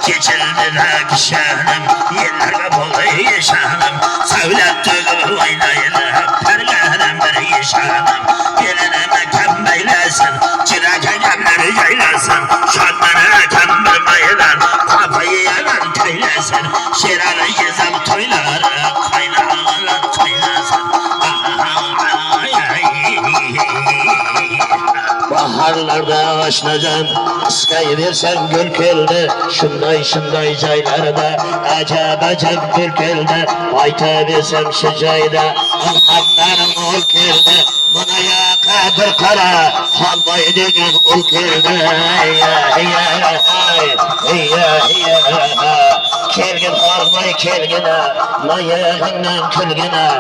Geçildiler şanım, yerlerde buldu yaşanım. Savlattı oynayın, perlerim bir yaşanım. Yerine mekan beylesin, çirake gemleri yaylasın. Şanları kandırmayılar, kafayı yalan teylesin. Şiranı yüzüm toyları, kaynağlar kaynasın. Baharlarda ağaçlacan, ıskayı versen gül keldi. Şunday caylarda, acab gül keldi. Ayta versem şu cayda, alhamlarım ol keldi. Bana yaka bir kara, halvay degen ol keldi. Kelgin halvay kelgine, mayağından külgine.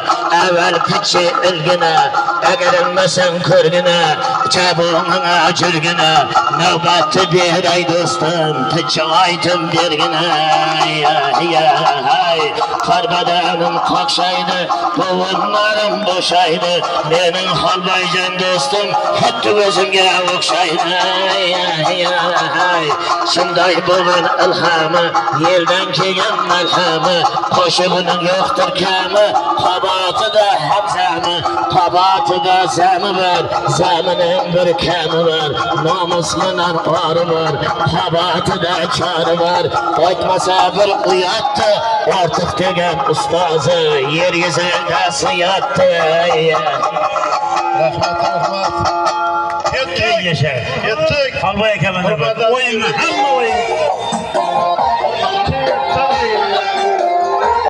Evvel piçi ilgine, egerilmesen körgine. Çabuğuna cürgine, nöbeti bir ay dostum. Piçi aytım birgine. Karbadanım kakşaydı, kavunlarım boşaydı. Benim halvaycan dostum, hep gözümge okşaydı. Şunday bulun ilhamı, yerden kelgen melhamı. Koşuğunun yoktur kamı, tabatı da hamzamı. Tabatı da zamı var, zamının bir kamı var. Namuslu'nun ağrı var, tabatı da karı var. Koytmasa bir uyattı, artık degen ustazı. Yeryüzünde sıyattı. Rahmet. Yettik. Yaşa. Yettik. Halvaya kemen. Oyun. Hamma oyun.